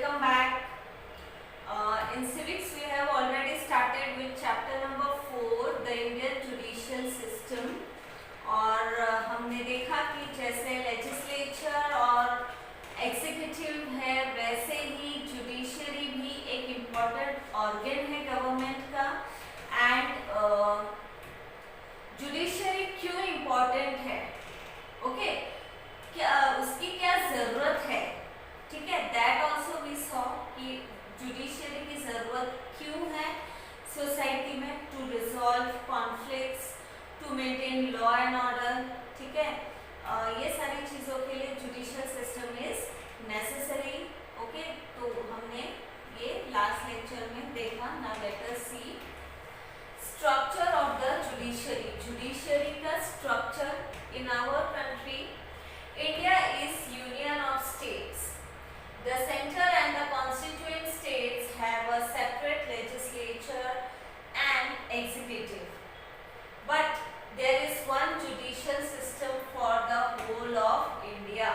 welcome back. In civics, we have already started with chapter number 4, the Indian judicial system. और हमने देखा कि जैसे लेजिस्लेचर और एग्जीक्यूटिव है वैसे ही जुडिशरी भी एक इम्पॉर्टेंट ऑर्गन है गवर्नमेंट का. एंड जुडिशरी क्यों इम्पॉर्टेंट है, ओके, क्या उसकी क्या ज़रूरत है, ठीक है. दैट ऑल्सो वी सॉ कि जुडिशरी की ज़रूरत क्यों है सोसाइटी में, to resolve conflicts, to maintain law and order, ठीक है. ये सारी चीज़ों के लिए judicial system is necessary, okay. तो हमने ये लास्ट लेक्चर में देखा. Now let us see structure of the judiciary. Judiciary का structure in our country. India is union of states. The center and the constituent states have a separate legislature and executive. But there is one judicial system for the whole of India.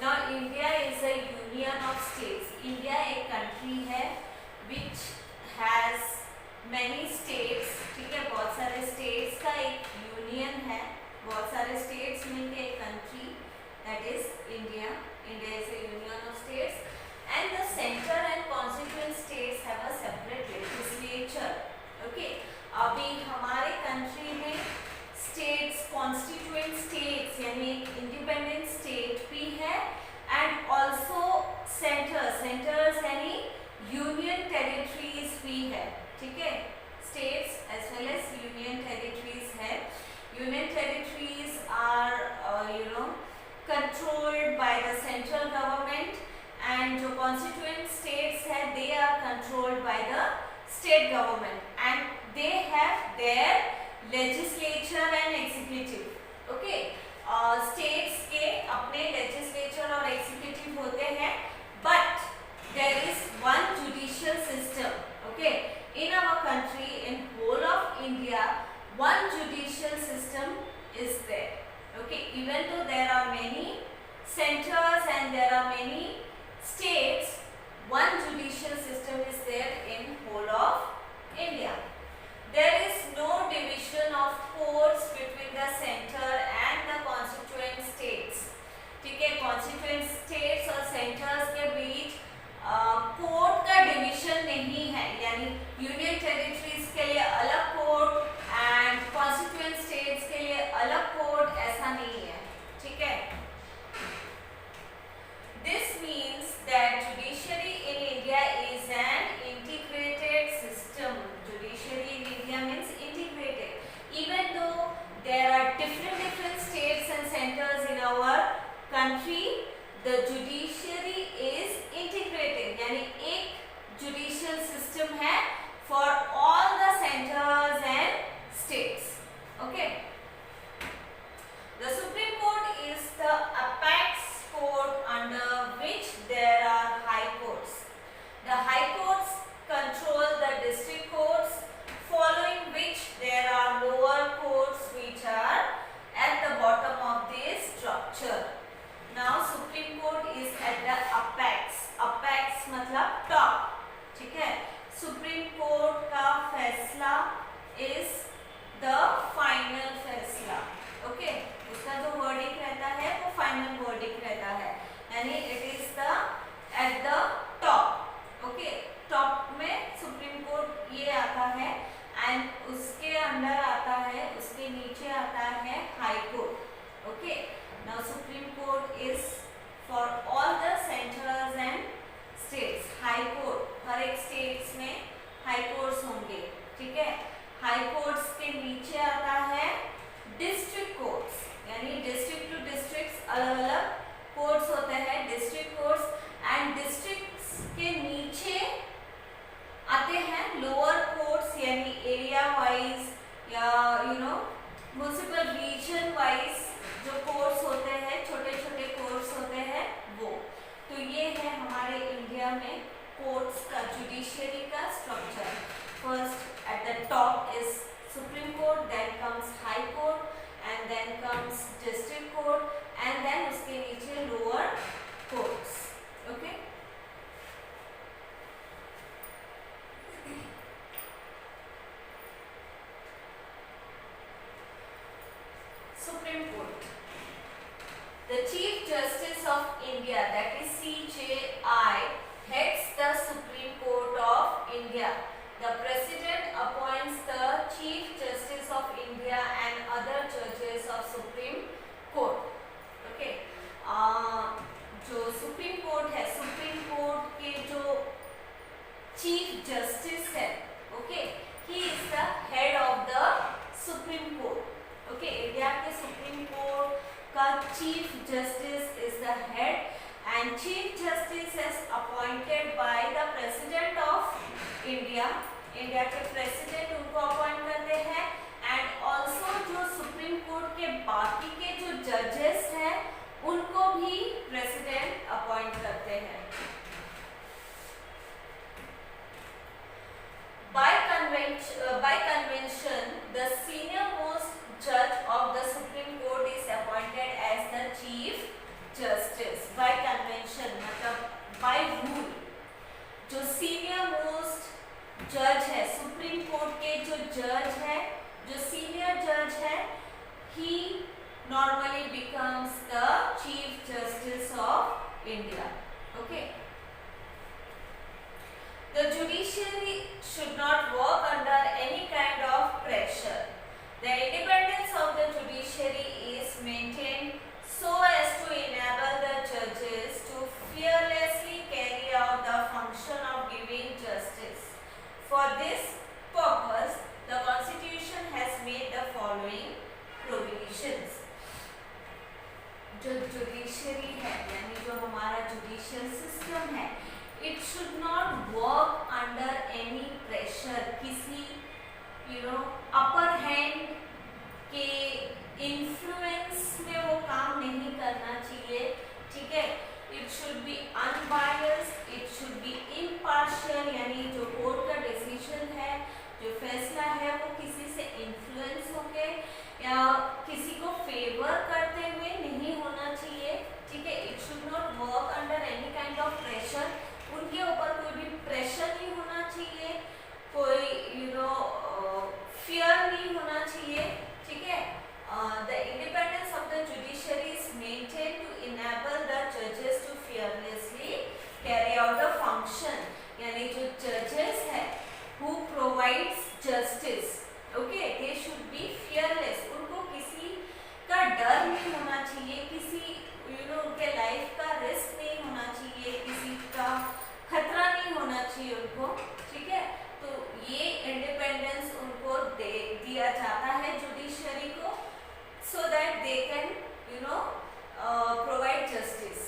Now India is a union of states. India एक country है which has many states, ठीक है. बहुत सारे states का एक union है, बहुत सारे states मिलके एक country, that is India. India is a union of states, and the center and constituent states have a separate legislature. Okay. अभी हमारे कंट्री में स्टेट्स, कॉन्स्टिट्यूएंट स्टेट्स यानी इंडिपेंडेंट स्टेट भी है, एंड ऑल्सो सेंटर्स यानी union territories भी है, ठीक है. States as well as union territories है. Union territories are controlled by the central government, and जो constituent states है they are controlled by the state government, and they have their legislature and executive. Okay. States के अपने legislature और executive होते हैं, but there is one judicial system. Okay. In our country, in whole of India, one judicial system is there. Okay, even though there are many centers and there are many states, one judicial system is there in whole of India. There is no division of courts between the center and the constituent states. ठीक है, constituent states और centers के बीच court का division नहीं है, यानी union territories के लिए अलग कोर्ट एंड कॉन्स्टिट्यूएंट स्टेट्स के लिए अलग कोर्ट, ऐसा नहीं है, ठीक है. This means that judiciary in India is an integrated system. Judiciary in India means integrated. Even though there are different states and centres in our country, the judiciary is integrated, यानी एक judicial system है for all the centres and states. Okay. The Supreme Court is the apex court under which there are high courts. The high courts control the district courts, following which there are lower courts which are at the bottom of this structure. Now Supreme Court is at the apex. Apex मतलब top, ठीक है. Supreme Court का फैसला is the final फैसला. Okay, उसका जो verdict रहता है वो फाइनल वर्डिक्ट रहता है, यानी it is the at the top. Okay, top में सुप्रीम कोर्ट ये आता है, एंड उसके अंडर आता है, उसके नीचे आता है high court. Okay. Now supreme court is for all the centres and states. High court हर एक स्टेट्स में हाई कोर्ट्स होंगे, ठीक है. हाई कोर्ट्स के नीचे आता है डिस्ट्रिक्ट कोर्ट्स, यानी डिस्ट्रिक्ट टू डिस्ट्रिक्ट्स अलग अलग कोर्ट्स होते हैं, डिस्ट्रिक्ट कोर्ट्स. एंड डिस्ट्रिक्ट्स के नीचे आते हैं लोअर कोर्ट्स, यानी एरिया वाइज या म्युनिसिपल रीजन वाइज जो कोर्ट्स होते हैं, छोटे छोटे कोर्ट्स होते हैं वो. तो ये है हमारे इंडिया में कोर्ट्स का, जुडिशरी का structure. First at the top is Supreme Court, then comes High Court, and then comes District Court, and then उसके नीचे lower courts. Okay. India, that is CJI, heads the Supreme Court of India. The President appoints the Chief Justice of India and other judges of Supreme Court. Okay. जो supreme court है, supreme court के जो chief justice है, okay, he is the head of the supreme court. Okay, India के supreme court का chief justice is the head and chief justice is appointed by the president of India. India के president उनको appoint करते हैं and also जो supreme court के बाकी के जो जजेस हैं उनको भी प्रेसिडेंट अपॉइंट करते हैं. By convention, the senior most judge of the Supreme Court is appointed as the Chief Justice. By convention मतलब by rule, जो senior most जज है, सुप्रीम कोर्ट के जो जज है, जो सीनियर जज है, he normally becomes the Chief Justice of India. Okay. The judiciary should not work under any kind of pressure. The independence of the judiciary is maintained so as to enable the judges to fearlessly carry out the function of giving justice. For this purpose, the Constitution has made the following provisions. जो judiciary है, यानी जो हमारा judicial system है, it should not work under any pressure. किसी upper hand के influence में वो काम नहीं करना चाहिए. ठीक है, it should be unbiased, it should be impartial, यानी जो कोर्ट का डिसीजन है, जो फैसला है, वो किसी से इन्फ्लुएंस होके या किसी को फेवर करते हुए नहीं होना चाहिए. ठीक है, it should not work under any kind of pressure. उनके ऊपर कोई भी प्रेशर नहीं होना चाहिए, कोई फियर नहीं होना चाहिए. ठीक है, the independence of the judiciary is maintain to enable the जजेस to fearlessly carry out the function. यानी जो जजेस है who provides justice, okay, they should be fearless. उनको किसी का डर नहीं होना चाहिए, किसी उनके लाइफ का रिस्क नहीं होना चाहिए, किसी का खतरा नहीं होना चाहिए उनको. ठीक है, तो ये इंडिपेंडेंस उनको दिया जाता है जुडिशरी को, so that they can provide justice.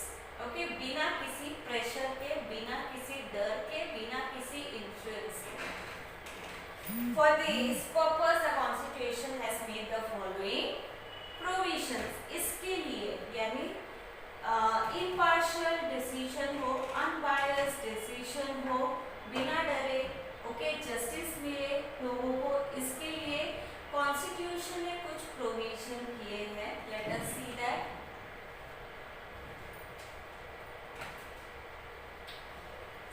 Okay, बिना किसी प्रेशर के, बिना किसी डर के, बिना किसी इन्फ्लुएंस के. For this purpose, the Constitution has made the following provisions. इसके लिए यानी impartial decision हो, unbiased decision हो, बिना डरे, ओके, जस्टिस मिले लोगों को, इसके लिए Constitution ने कुछ प्रोविजन किए हैं. Let us see that.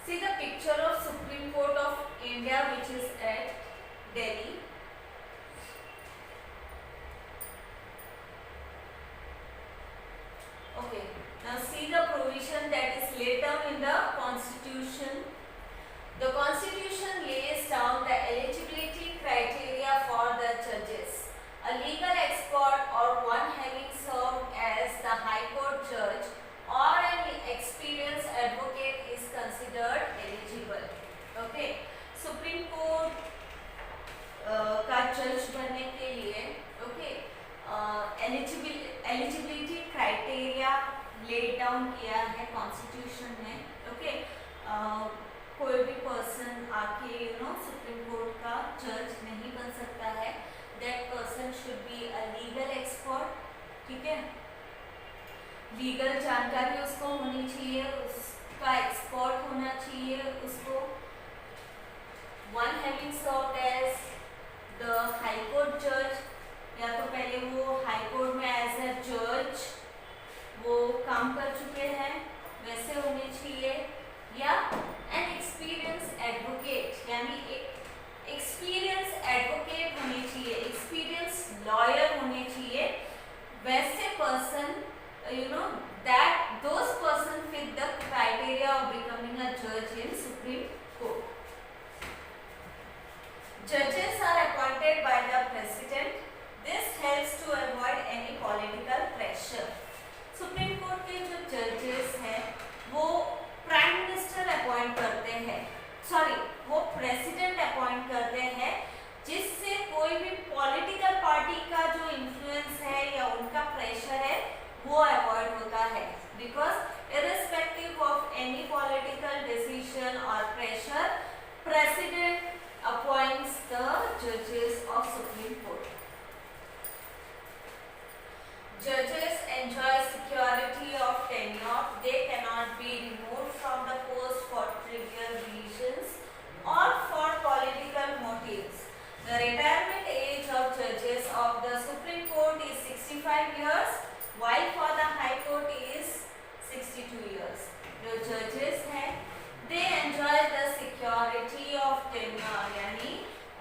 See the picture of Supreme Court of India, which is at Delhi. Okay, now see the provision that is laid down in the Constitution. The Constitution lays down the eligibility criteria for the judges. A legal expert or one having served as the High Court judge or an experienced advocate is considered eligible. Okay, Supreme Court का जज बनने के लिए, okay, eligibility criteria laid down किया है constitution ने. Okay, कोई भी पर्सन आके सुप्रीम कोर्ट का जज नहीं बन सकता है. That person should be a legal expert. ठीक है, लीगल जानकारी उसको होनी चाहिए, उसका एक्सपर्ट होना चाहिए उसको. One having served as the high court जज, या तो पहले वो हाई कोर्ट में एज अ जज वो काम कर चुके हैं, वैसे होने चाहिए. या एन एक्सपीरियंस एडवोकेट, यानी एक एक्सपीरियंस एडवोकेट होने चाहिए, एक्सपीरियंस लॉयर होने चाहिए. वैसे person, that those person any political decision or pressure, President appoints the judges of Supreme Court. Judges enjoy security of tenure. They cannot be removed from the post for trivial reasons or for political motives. The retirement age of judges of the Supreme Court is 65 years, while for the High Court is 62 years. जो judges हैं, they enjoy the security of tenure, यानी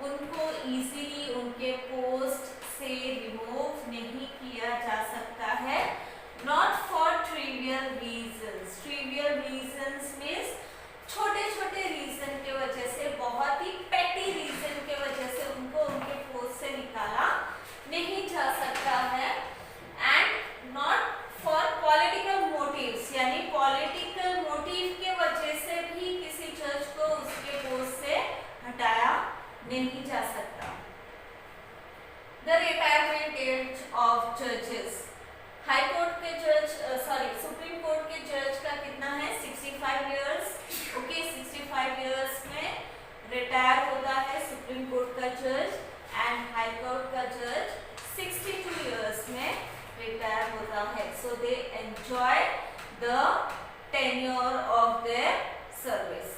उनको easily उनके post से remove नहीं किया जा सकता है. Not for trivial reasons. Trivial reasons means छोटे-छोटे रीजन के वजह से, बहुत ही petty रीजन के वजह से उनको उनके पोस्ट से निकाला नहीं जा सकता है. And not for political motives, यानी पॉलिटिकल मोटिव के वजह से भी किसी जज को उसके पोस्ट से हटाया नहीं जा सकता. द रिटायरमेंट एज ऑफ जजेस. हाई कोर्ट के जज, सुप्रीम कोर्ट के जज का कितना है? 65 इयर्स. ओके, 65 इयर्स में रिटायर होता है सुप्रीम कोर्ट का जज. एंड हाई कोर्ट का जज 62 इयर्स में रिटायर होता है. So they enjoy the tenure of their service.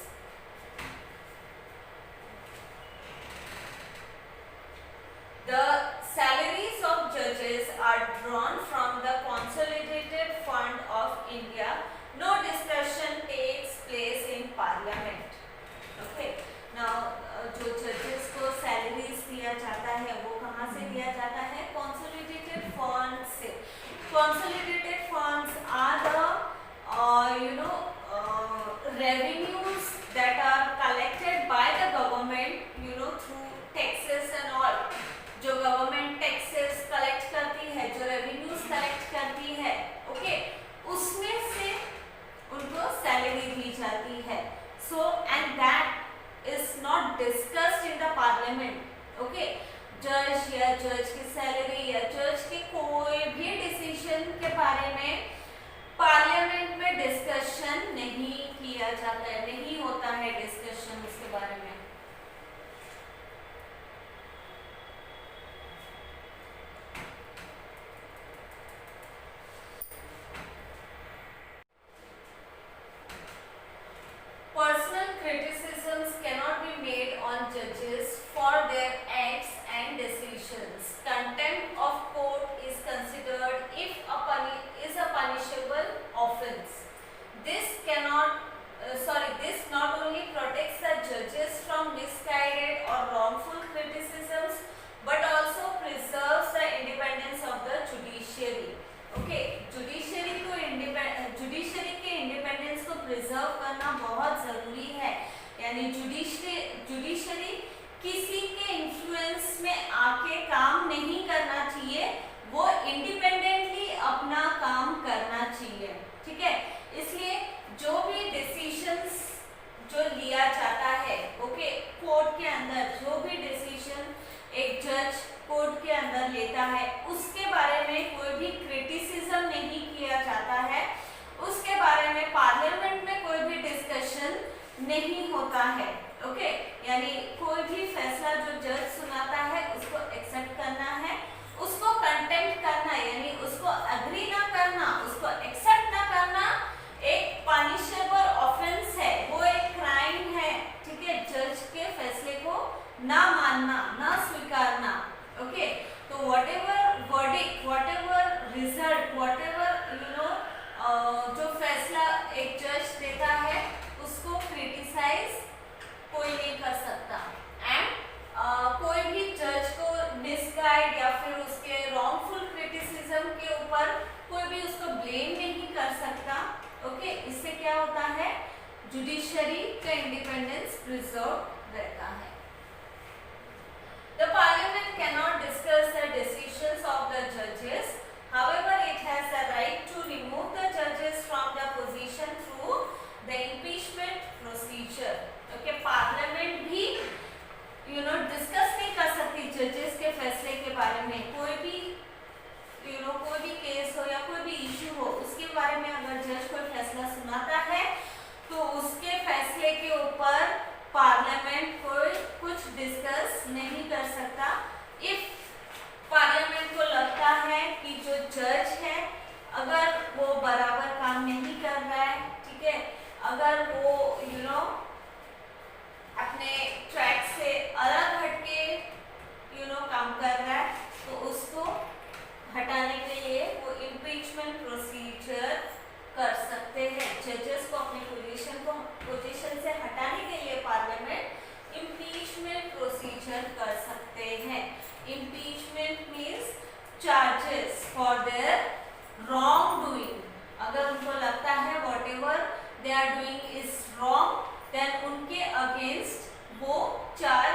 The salaries of judges are drawn from the Consolidated Fund of India. No discussion takes place in Parliament. Okay. Now, जो judges को salaries दिया जाता है वो कहाँ से दिया जाता है? Consolidated Funds से. Consolidated Funds are the revenues that are collected by the government, through taxes and all. जो गवर्नमेंट टैक्सेस कलेक्ट करती है, जो रेवेन्यूज कलेक्ट करती है, ओके, उसमें से उनको सैलरी दी जाती है. So and that is not discussed in the parliament. Okay, जज या जज की सैलरी या जज के कोई भी डिसीजन के बारे में पार्लियामेंट में डिस्कशन नहीं किया जाता है, नहीं होता है डिस्कशन उसके बारे में. Personal criticisms cannot be made on judges for their acts and decisions. Contempt of court is considered if is a punishable offence. This not only protects the judges from misguided or wrongful criticisms, but also preserves the independence of the judiciary. Okay, judiciary के independence को preserve करना बहुत जरूरी है. यानी judiciary किसी के influence में आके काम नहीं करना चाहिए, वो इंडिपेंडेंटली अपना काम करना चाहिए. ठीक है, इसलिए जो भी डिसीजंस जो लिया जाता है, ओके, कोर्ट के अंदर जो भी डिसीजन एक जज कोर्ट के अंदर लेता है, उसके बारे में कोई भी क्रिटिसिज्म नहीं किया जाता है, उसके बारे में पार्लियामेंट में कोई भी डिस्कशन नहीं होता है. ओके, यानी कोई भी फैसला जो जज सुनाता है उसको एक्सेप्ट करना है, उसको कंटेम्प्ट करना यानी उसको अग्री ना करना, उसको एक्सेप्ट ना करना एक पनिशेबल ऑफेंस है, वो एक क्राइम है. ठीक है, जज के फैसले को ना मानना, ना स्वीकारना. ओके, तो whatever verdict, whatever result, whatever जो फैसला एक जज देता है उसको क्रिटिसाइज कोई नहीं कर सकता. एंड कोई भी जज को मिसगाइड या फिर उसके रॉन्गफुल क्रिटिसिज्म के ऊपर कोई भी उसको ब्लेम नहीं कर सकता. ओके, इससे क्या होता है? जुडिशरी का इंडिपेंडेंस प्रिजर्व रहता है. The parliament cannot discuss the decisions of the judges. However, it has the right to remove the judges from the position through the impeachment procedure. Okay, parliament भी discuss नहीं कर सकती जजेस के फैसले के बारे में. कोई भी कोई भी केस हो या कोई भी इश्यू हो, उसके बारे में अगर जज कोई फैसला सुनाता है अगर वो अपने ट्रैक से अलग हटके काम कर रहा है तो उसको हटाने के लिए वो इम्पीचमेंट प्रोसीजर कर सकते हैं। जजेस को अपने पोजीशन से हटाने के लिए पार्लियामेंट इम्पीचमेंट प्रोसीजर कर सकते हैं। Impeachment means charges for their wrong doing. अगर उनको लगता है whatever they are doing is wrong, then उनके अगेंस्ट वो चार्ज